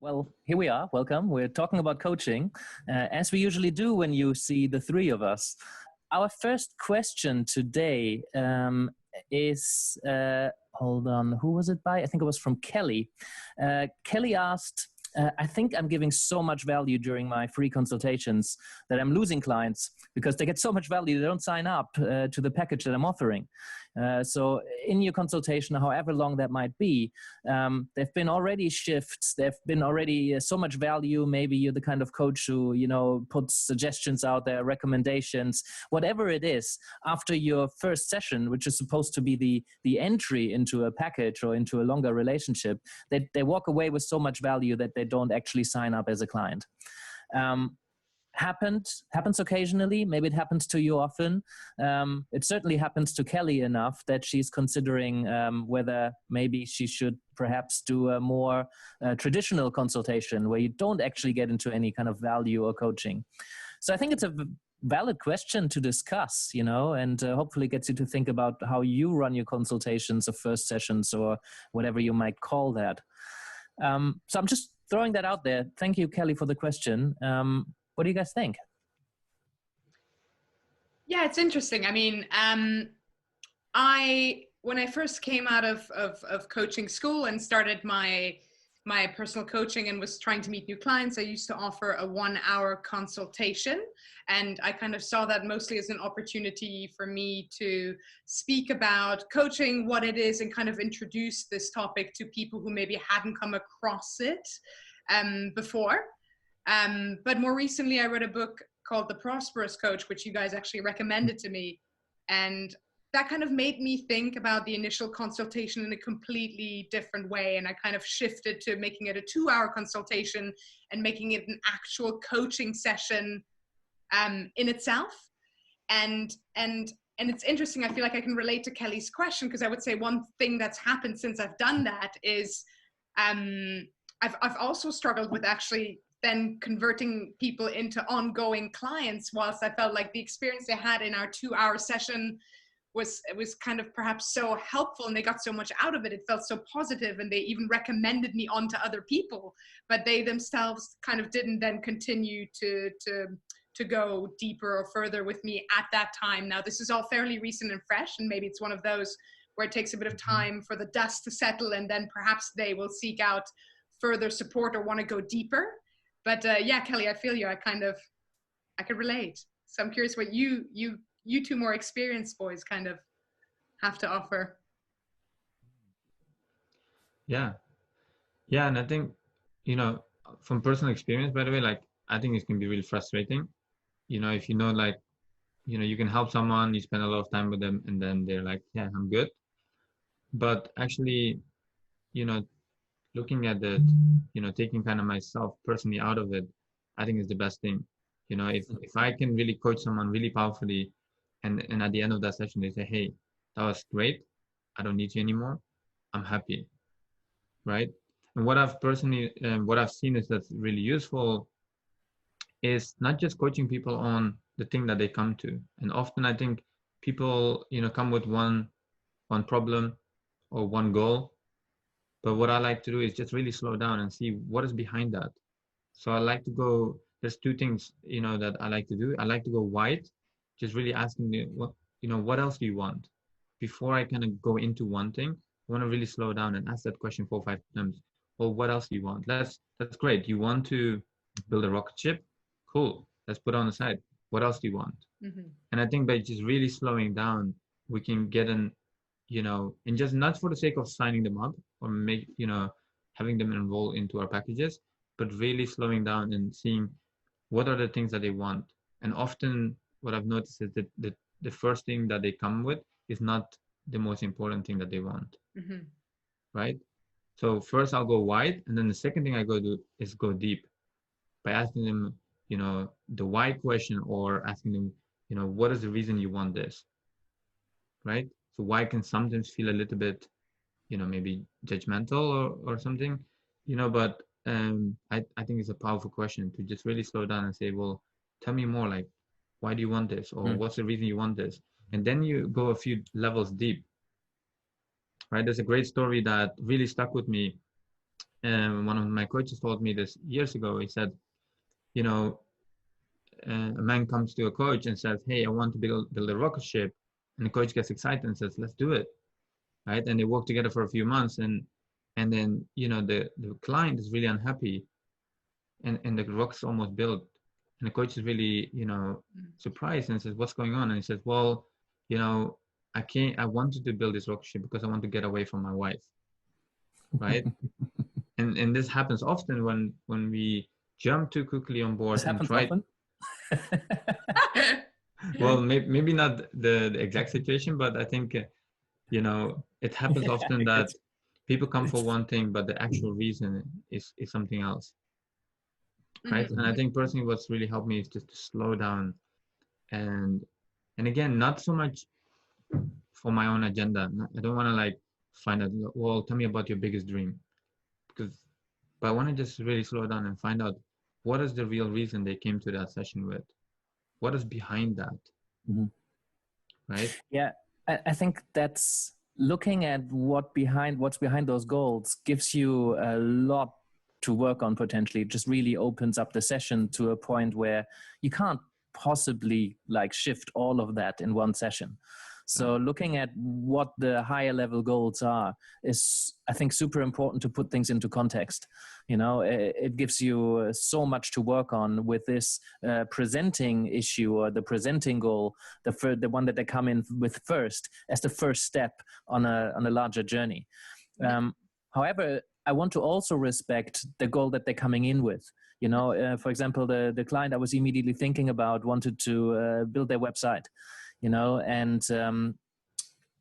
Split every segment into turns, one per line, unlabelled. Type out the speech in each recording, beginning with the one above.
Well, here we are. Welcome. We're talking about coaching, as we usually do when you see the three of us. Our first question today is, hold on, who was it by? I think it was from Kelly. Kelly asked, I think I'm giving so much value during my free consultations that I'm losing clients because they get so much value they don't sign up to the package that I'm offering. So in your consultation, however long that might be, there've been already shifts. There've been already so much value. Maybe you're the kind of coach who, puts suggestions out there, recommendations, whatever it is. After your first session, which is supposed to be the entry into a package or into a longer relationship, they walk away with so much value that they don't actually sign up as a client. Happens occasionally. Maybe it happens to you often. It certainly happens to Kelly enough that she's considering whether maybe she should perhaps do a more traditional consultation where you don't actually get into any kind of value or coaching. So I think it's a valid question to discuss, and hopefully gets you to think about how you run your consultations or first sessions or whatever you might call that. So I'm just throwing that out there. Thank you, Kelly, for the question. What do you guys think?
Yeah, it's interesting. I mean, when I first came out of coaching school and started my personal coaching and was trying to meet new clients, I used to offer a 1-hour consultation. And I kind of saw that mostly as an opportunity for me to speak about coaching, what it is, and kind of introduce this topic to people who maybe hadn't come across it before. But more recently, I read a book called The Prosperous Coach, which you guys actually recommended to me. And that kind of made me think about the initial consultation in a completely different way. And I kind of shifted to making it a 2-hour consultation and making it an actual coaching session in itself. And it's interesting. I feel like I can relate to Kelly's question, because I would say one thing that's happened since I've done that is I've also struggled with actually then converting people into ongoing clients, whilst I felt like the experience they had in our 2-hour session was kind of perhaps so helpful and they got so much out of it. It felt so positive, and they even recommended me on to other people, but they themselves kind of didn't then continue to go deeper or further with me at that time. Now, this is all fairly recent and fresh, and maybe it's one of those where it takes a bit of time for the dust to settle, and then perhaps they will seek out further support or want to go deeper. But yeah, Kelly, I feel you. I could relate. So I'm curious what you two more experienced boys kind of have to offer.
Yeah. And I think, from personal experience, by the way, like, I think it can be really frustrating. If you can help someone, you spend a lot of time with them, and then they're like, yeah, I'm good. But actually, looking at it, taking kind of myself personally out of it, I think is the best thing. If I can really coach someone really powerfully, and at the end of that session, they say, hey, that was great. I don't need you anymore. I'm happy. Right. And what I've seen is that's really useful is not just coaching people on the thing that they come to. And often I think people, come with one problem or one goal. But what I like to do is just really slow down and see what is behind that. So I like to go, there's two things, that I like to do. I like to go wide, just really asking what else do you want? Before I kind of go into one thing, I want to really slow down and ask that question 4 or 5 times. Well, what else do you want? That's great. You want to build a rocket ship? Cool. Let's put it on the side. What else do you want? Mm-hmm. And I think by just really slowing down, we can get and just not for the sake of signing them up or having them enroll into our packages, but really slowing down and seeing what are the things that they want. And often what I've noticed is that the first thing that they come with is not the most important thing that they want. Mm-hmm. Right? So first I'll go wide, and then the second thing I do is go deep by asking them, the why question, or asking them, what is the reason you want this? Right? So why can sometimes feel a little bit, maybe judgmental or something, but I think it's a powerful question to just really slow down and say, well, tell me more, like, why do you want this? Or what's the reason you want this? And then you go a few levels deep, right? There's a great story that really stuck with me. one of my coaches told me this years ago. He said, you know, a man comes to a coach and says, hey, I want to build a rocket ship. And the coach gets excited and says, let's do it. Right. And they work together for a few months. And then, you know, the client is really unhappy and the rocket's almost built. And the coach is really, you know, surprised and says, what's going on? And he says, well, you know, I wanted to build this rocket ship because I want to get away from my wife. Right. and this happens often when we jump too quickly on board
This
and
happens
try.
often?
Well, maybe not the exact situation, but I think, you know, it happens often that people come for one thing, but the actual reason is something else. Right. And I think personally what's really helped me is just to slow down and again, not so much for my own agenda. I don't want to like find out, well, tell me about your biggest dream, but I want to just really slow down and find out what is the real reason they came to that session with. What is behind that? Right?
Yeah, I think that's looking at what's behind those goals gives you a lot to work on potentially. It just really opens up the session to a point where you can't possibly like shift all of that in one session. So looking at what the higher level goals are is, I think, super important to put things into context. You know, it gives you so much to work on with this presenting issue or the presenting goal, the one that they come in with first as the first step on a larger journey. However, I want to also respect the goal that they're coming in with. You know, for example, the client I was immediately thinking about wanted to build their website. You know, and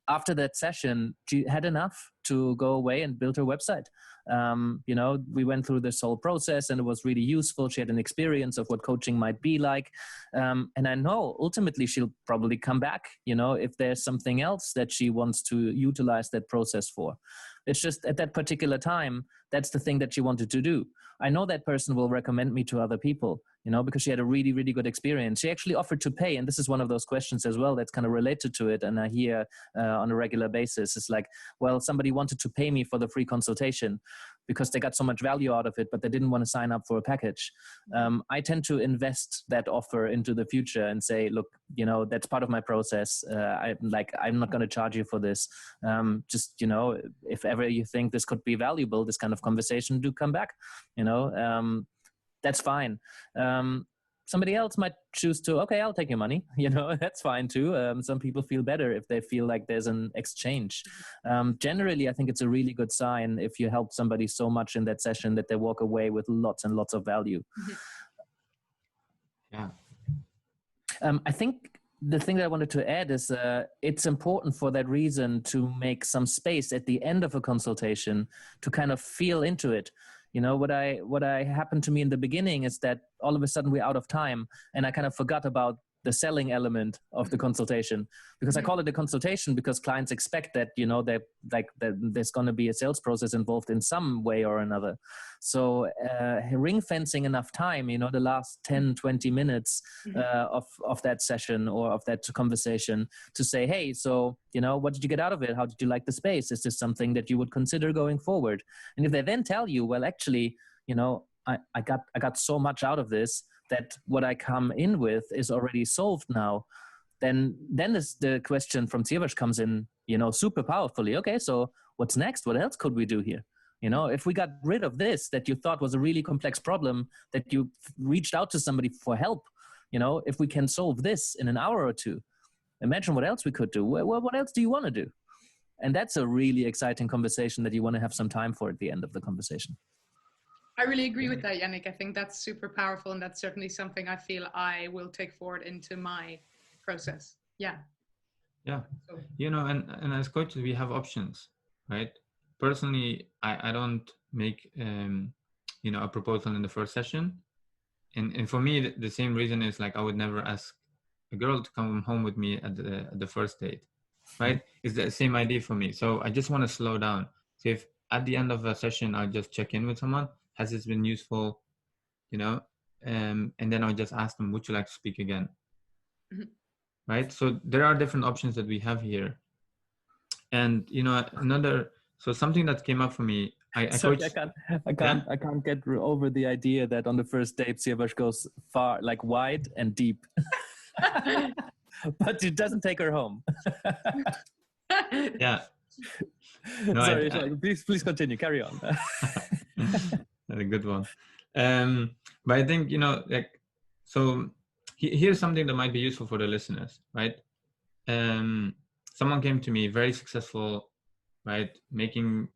after that session, she had enough to go away and build her website. You know, we went through this whole process and it was really useful. She had an experience of what coaching might be like. And I know ultimately she'll probably come back, you know, if there's something else that she wants to utilize that process for. It's just at that particular time, that's the thing that she wanted to do. I know that person will recommend me to other people, you know, because she had a really, really good experience. She actually offered to pay. And this is one of those questions as well that's kind of related to it. And I hear on a regular basis, it's like, well, somebody wanted to pay me for the free consultation because they got so much value out of it, but they didn't want to sign up for a package. I tend to invest that offer into the future and say, look, you know, that's part of my process. I'm not going to charge you for this. Just, you know, if ever you think this could be valuable, this kind of conversation, do come back, you know, that's fine. Somebody else might choose to, okay, I'll take your money. You know, that's fine too. Some people feel better if they feel like there's an exchange. Generally, I think it's a really good sign if you help somebody so much in that session that they walk away with lots and lots of value.
Yeah.
I think the thing that I wanted to add is it's important for that reason to make some space at the end of a consultation to kind of feel into it. You know, what I happened to me in the beginning is that all of a sudden we're out of time and I kind of forgot about the selling element of the consultation, because I call it a consultation because clients expect that, you know, that there's going to be a sales process involved in some way or another. So ring fencing enough time, you know, the last 10, 20 minutes of that session or of that conversation to say, hey, so, you know, what did you get out of it? How did you like the space? Is this something that you would consider going forward? And if they then tell you, well, actually, you know, I got so much out of this that what I come in with is already solved now, then is the question from Siwash comes in, you know, super powerfully. Okay, so what's next? What else could we do here? You know, if we got rid of this that you thought was a really complex problem, that you reached out to somebody for help, you know, if we can solve this in an hour or two, imagine what else we could do. Well, what else do you want to do? And that's a really exciting conversation that you want to have some time for at the end of the conversation.
I really agree with that, Yannick. I think that's super powerful, and that's certainly something I feel I will take forward into my process. Yeah.
Yeah. So. You know, and as coaches, we have options, right? Personally, I don't make, you know, a proposal in the first session. And for me, the same reason is like, I would never ask a girl to come home with me at the first date, right? It's the same idea for me. So I just want to slow down. So if at the end of a session, I'll just check in with someone. Has this been useful? You know, and then I'll just ask them, would you like to speak again? Right? So there are different options that we have here. And, you know, so something that came up for me, I
Sorry,
coach.
I can't get over the idea that on the first date, Siwash goes far, like wide and deep, but it doesn't take her home.
Yeah. No,
Sorry, please continue. Carry on.
That's a good one. But I think, like, so here's something that might be useful for the listeners, right? Someone came to me, very successful, right? Making,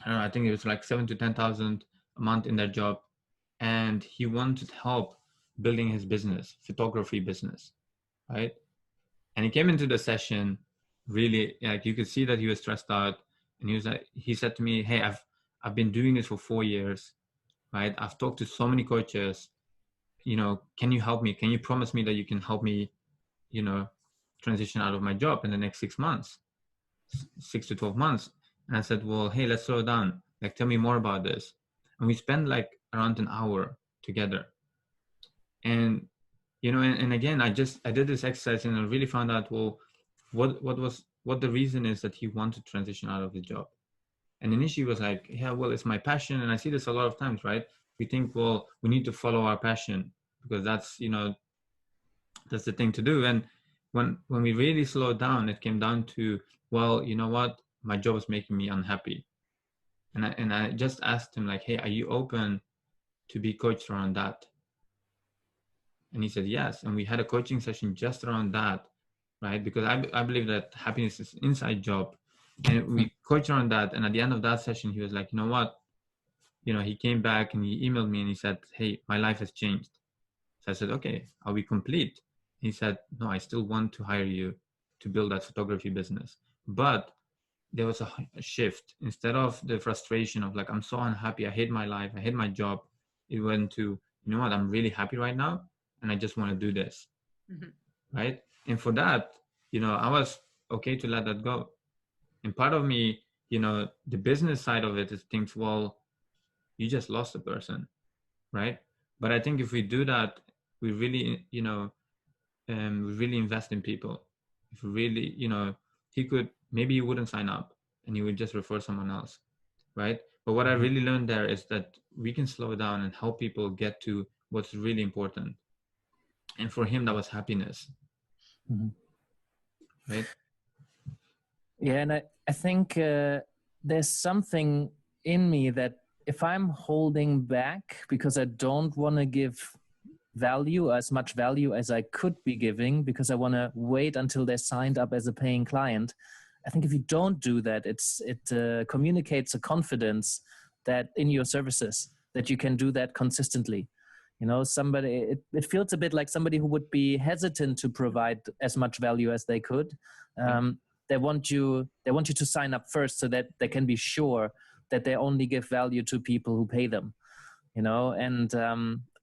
I don't know, I think it was like 7,000 to 10,000 a month in their job. And he wanted help building his business, photography business, right? And he came into the session really, like, you could see that he was stressed out. And he said to me, hey, I've been doing this for 4 years, right? I've talked to so many coaches, can you help me? Can you promise me that you can help me, transition out of my job in the next 6 months, 6 to 12 months? And I said, well, hey, let's slow down. Like, tell me more about this. And we spent like around an hour together. And, and again, I did this exercise and I really found out, well, what the reason is that he wanted to transition out of the job. And initially was like, yeah, well, it's my passion. And I see this a lot of times, right? We think, well, we need to follow our passion because that's the thing to do. And when we really slowed down, it came down to, well, you know what? My job is making me unhappy. And I just asked him like, hey, are you open to be coached around that? And he said, yes. And we had a coaching session just around that, right? Because I believe that happiness is an inside job. And we coached around that. And at the end of that session, he was like, you know what? He came back and he emailed me and he said, hey, my life has changed. So I said, okay, are we complete? He said, no, I still want to hire you to build that photography business. But there was a shift. Instead of the frustration of like, I'm so unhappy, I hate my life, I hate my job, it went to, you know what, I'm really happy right now and I just want to do this. Mm-hmm. Right? And for that, I was okay to let that go. And part of me, the business side of it is thinks, well, you just lost a person, right? But I think if we do that, we really, we really invest in people. If we really, maybe he wouldn't sign up and he would just refer someone else, right? But what I really learned there is that we can slow down and help people get to what's really important. And for him, that was happiness, right?
Yeah, and I think there's something in me that if I'm holding back because I don't want to give value, as much value as I could be giving, because I want to wait until they're signed up as a paying client, I think if you don't do that, it communicates a confidence that in your services that you can do that consistently. It feels a bit like somebody who would be hesitant to provide as much value as they could. They want you to sign up first so that they can be sure that they only give value to people who pay them. And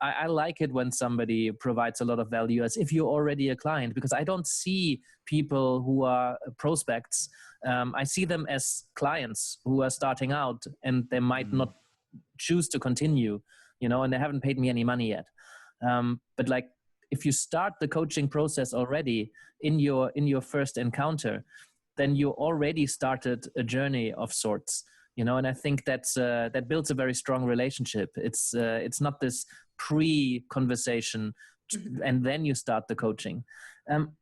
I like it when somebody provides a lot of value as if you're already a client, because I don't see people who are prospects. I see them as clients who are starting out and they might not choose to continue, and they haven't paid me any money yet. But like, if you start the coaching process already in your first encounter, then you already started a journey of sorts. And I think that builds a very strong relationship. It's not this pre-conversation and then you start the coaching.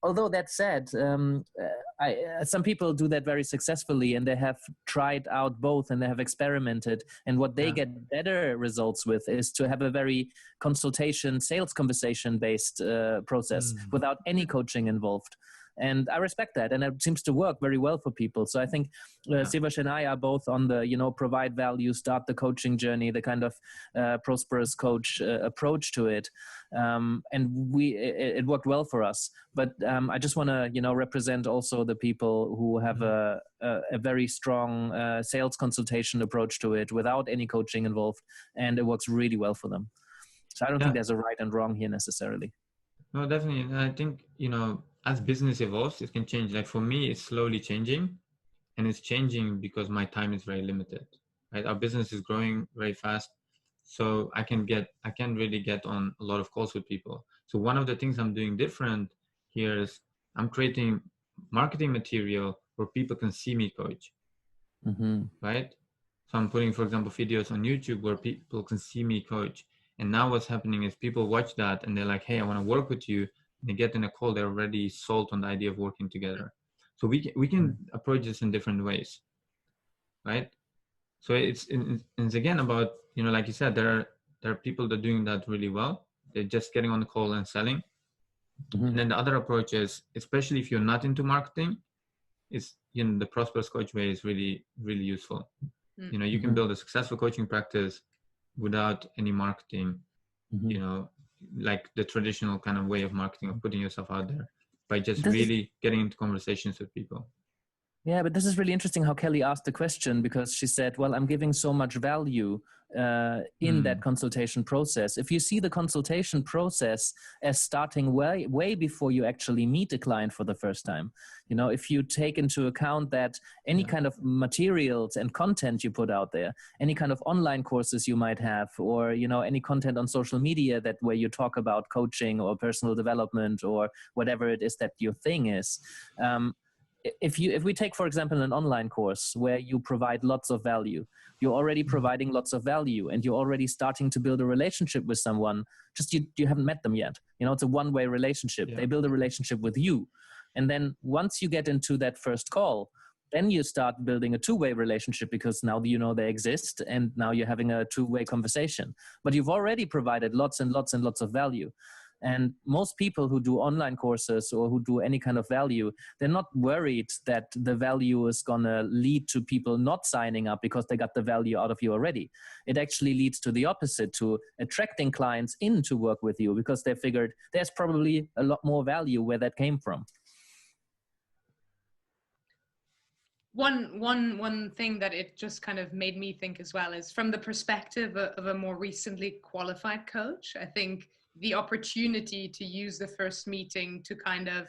Although that said, some people do that very successfully and they have tried out both and they have experimented. And what they get better results with is to have a very sales conversation based process without any coaching involved. And I respect that. And it seems to work very well for people. So I think Siwash and I are both on the, provide value, start the coaching journey, the kind of prosperous coach approach to it. And it worked well for us. But I just want to, represent also the people who have a very strong sales consultation approach to it without any coaching involved. And it works really well for them. So I don't think there's a right and wrong here necessarily.
No, definitely. And I think, as business evolves, it can change. Like for me, it's slowly changing, and it's changing because my time is very limited, right? Our business is growing very fast. So I can really get on a lot of calls with people. So one of the things I'm doing different here is I'm creating marketing material where people can see me coach, right? So I'm putting, for example, videos on YouTube where people can see me coach. And now what's happening is people watch that and they're like, hey, I want to work with you. And they get in a call, they're already sold on the idea of working together. So we can approach this in different ways, right? So it's again about, like you said, there are people that are doing that really well. They're just getting on the call and selling. And then the other approach is, especially if you're not into marketing, is, the prosperous coach way is really, really useful. You can build a successful coaching practice without any marketing, like the traditional kind of way of marketing, of putting yourself out there, by just really getting into conversations with people.
Yeah, but this is really interesting how Kelly asked the question, because she said, well, I'm giving so much value in that consultation process. If you see the consultation process as starting way before you actually meet a client for the first time, if you take into account that any kind of materials and content you put out there, any kind of online courses you might have, or, any content on social media where you talk about coaching or personal development or whatever it is that your thing is, if we take, for example, an online course where you provide lots of value, you're already providing lots of value and you're already starting to build a relationship with someone, just you haven't met them yet. It's a one-way relationship. They build a relationship with you. And then once you get into that first call, then you start building a two-way relationship, because now they exist and now you're having a two-way conversation. But you've already provided lots and lots and lots of value. And most people who do online courses or who do any kind of value, they're not worried that the value is going to lead to people not signing up because they got the value out of you already. It actually leads to the opposite, to attracting clients in to work with you, because they figured there's probably a lot more value where that came from.
One thing that it just kind of made me think as well is, from the perspective of a more recently qualified coach, I think the opportunity to use the first meeting to kind of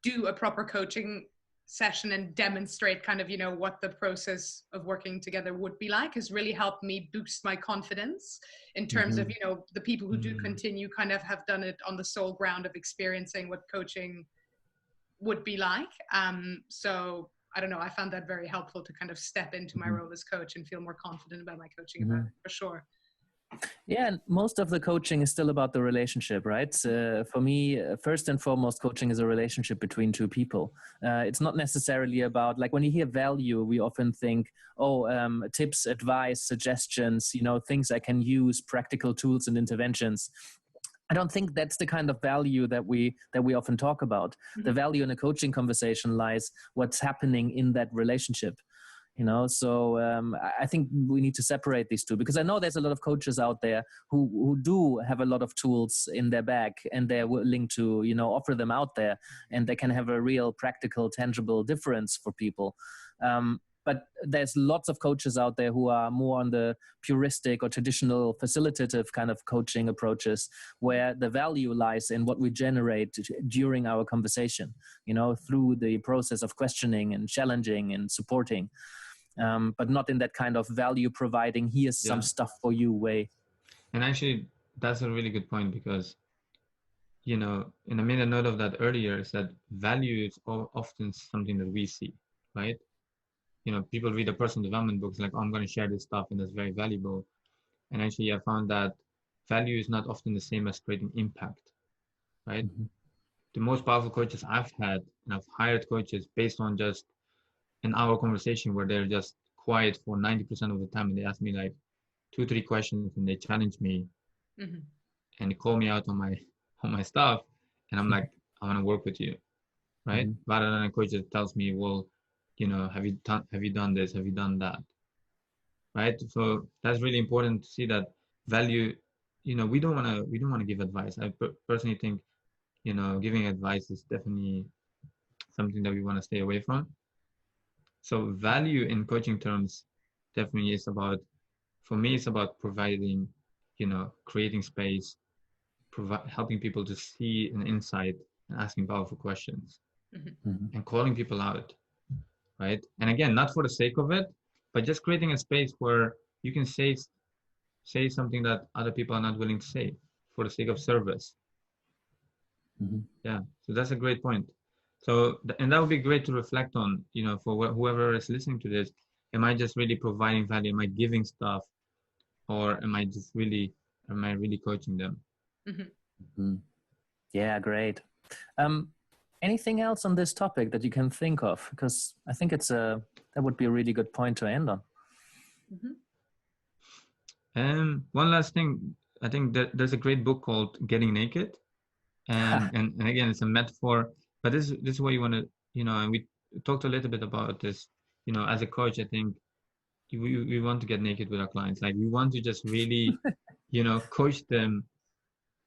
do a proper coaching session and demonstrate kind of, what the process of working together would be like, has really helped me boost my confidence in terms of, the people who do continue kind of have done it on the sole ground of experiencing what coaching would be like. So I don't know, I found that very helpful to kind of step into my role as coach and feel more confident about my coaching about it, for sure.
Yeah, and most of the coaching is still about the relationship, right? For me, first and foremost, coaching is a relationship between two people. It's not necessarily about, like, when you hear value, we often think, tips, advice, suggestions, things I can use, practical tools and interventions. I don't think that's the kind of value that we often talk about. The value in a coaching conversation lies what's happening in that relationship. So I think we need to separate these two, because I know there's a lot of coaches out there who do have a lot of tools in their bag, and they're willing to, offer them out there, and they can have a real practical, tangible difference for people. But there's lots of coaches out there who are more on the puristic or traditional facilitative kind of coaching approaches, where the value lies in what we generate during our conversation, through the process of questioning and challenging and supporting, but not in that kind of value providing, here's some stuff for you way.
And actually, that's a really good point, because, and I made a note of that earlier, is that value is often something that we see, right? People read a personal development books like, I'm going to share this stuff and that's very valuable. And actually, I found that value is not often the same as creating impact, right? The most powerful coaches I've had, and I've hired coaches based on just an hour conversation where they're just quiet for 90% of the time, and they ask me like 2-3 questions, and they challenge me and they call me out on my stuff, and I'm like, I want to work with you, right? Rather than a coach that tells me, well, have you done this? Have you done that? Right? So that's really important to see that value. We don't want to give advice. I personally think, giving advice is definitely something that we want to stay away from. So value in coaching terms definitely is about, for me, it's about providing, creating space, helping people to see an insight and asking powerful questions and calling people out. Right. And again, not for the sake of it, but just creating a space where you can say something that other people are not willing to say for the sake of service. Yeah. So that's a great point. So, and that would be great to reflect on, for whoever is listening to this, am I just really providing value? Am I giving stuff, or am I really coaching them?
Mm-hmm. Yeah, great. Anything else on this topic that you can think of? Because I think that would be a really good point to end on.
One last thing, I think that there's a great book called Getting Naked, and again, it's a metaphor, but this is what you want to, and we talked a little bit about this, as a coach. I think we want to get naked with our clients. Like, we want to just really, coach them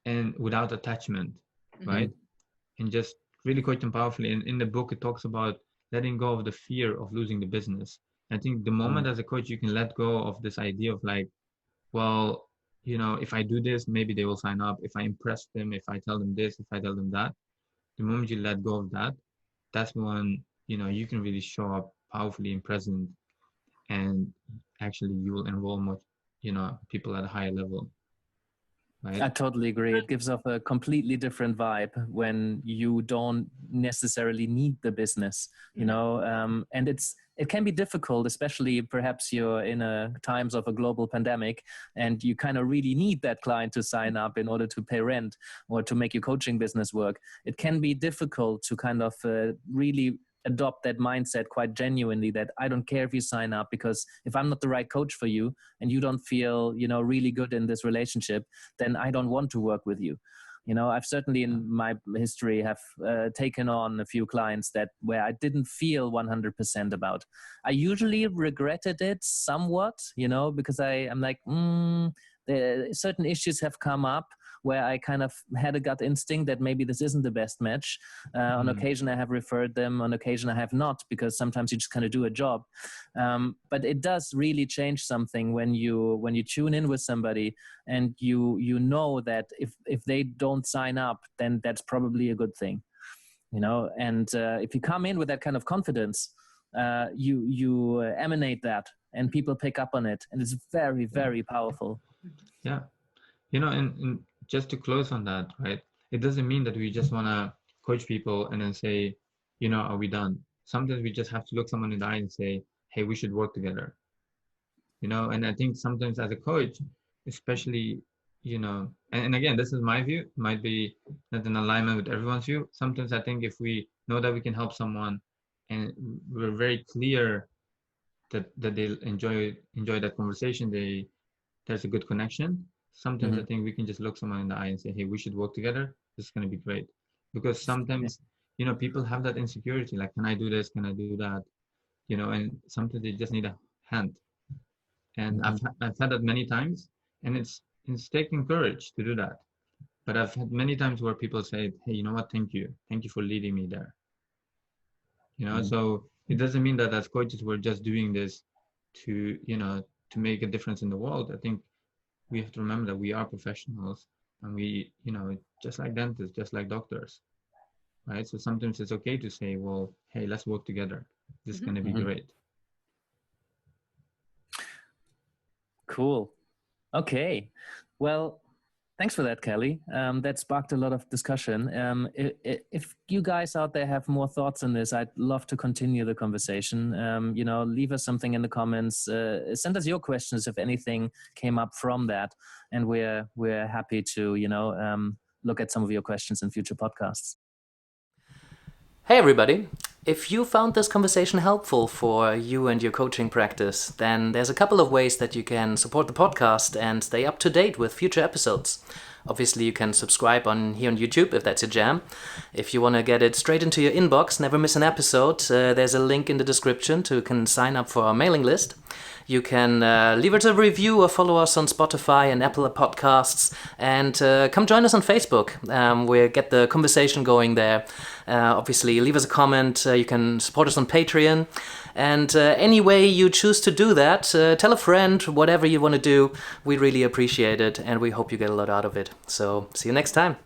and without attachment, right? And just really coach them powerfully. And in the book, it talks about letting go of the fear of losing the business. I think the moment as a coach, you can let go of this idea of like, well, if I do this, maybe they will sign up. If I impress them, if I tell them this, if I tell them that, the moment you let go of that, that's when, you can really show up powerfully and present, and actually you will enroll more, people at a higher level. Right? I
totally agree. It gives off a completely different vibe when you don't necessarily need the business, and it can be difficult, especially perhaps you're in times of a global pandemic and you kind of really need that client to sign up in order to pay rent or to make your coaching business work. It can be difficult to kind of really adopt that mindset quite genuinely, that I don't care if you sign up, because if I'm not the right coach for you and you don't feel, really good in this relationship, then I don't want to work with you. I've certainly in my history have taken on a few clients where I didn't feel 100% about. I usually regretted it somewhat, because I'm like, certain issues have come up where I kind of had a gut instinct that maybe this isn't the best match. On occasion, I have referred them. On occasion, I have not, because sometimes you just kind of do a job. But it does really change something when you tune in with somebody and you know that if they don't sign up, then that's probably a good thing. And if you come in with that kind of confidence, you emanate that, and people pick up on it, and it's very, very powerful.
Yeah. And just to close on that, right? It doesn't mean that we just want to coach people and then say, are we done? Sometimes we just have to look someone in the eye and say, hey, we should work together. And I think sometimes as a coach, especially, and again, this is my view, might be not in alignment with everyone's view. Sometimes I think if we know that we can help someone and we're very clear that they enjoy that conversation, there's a good connection. Sometimes I think we can just look someone in the eye and say, hey, we should work together. This is going to be great. Because sometimes, people have that insecurity, like, can I do this? Can I do that? And sometimes they just need a hand. And I've had that many times, and it's taking courage to do that. But I've had many times where people say, hey, you know what? Thank you for leading me there. So it doesn't mean that as coaches, we're just doing this to make a difference in the world. I think we have to remember that we are professionals, and we, just like dentists, just like doctors, right? So sometimes it's okay to say, well, hey, let's work together. This is going to be great.
Cool. Okay. Well, thanks for that, Kelly. That sparked a lot of discussion. If you guys out there have more thoughts on this, I'd love to continue the conversation. Leave us something in the comments. Send us your questions if anything came up from that, and we're happy to look at some of your questions in future podcasts. Hey everybody! If you found this conversation helpful for you and your coaching practice, then there's a couple of ways that you can support the podcast and stay up to date with future episodes. Obviously, you can subscribe here on YouTube if that's your jam. If you want to get it straight into your inbox, never miss an episode, there's a link in the description to sign up for our mailing list. You can leave us a review or follow us on Spotify and Apple Podcasts, and come join us on Facebook. We'll get the conversation going there. Obviously, leave us a comment. You can support us on Patreon. And any way you choose to do that, tell a friend, whatever you want to do. We really appreciate it, and we hope you get a lot out of it. So see you next time.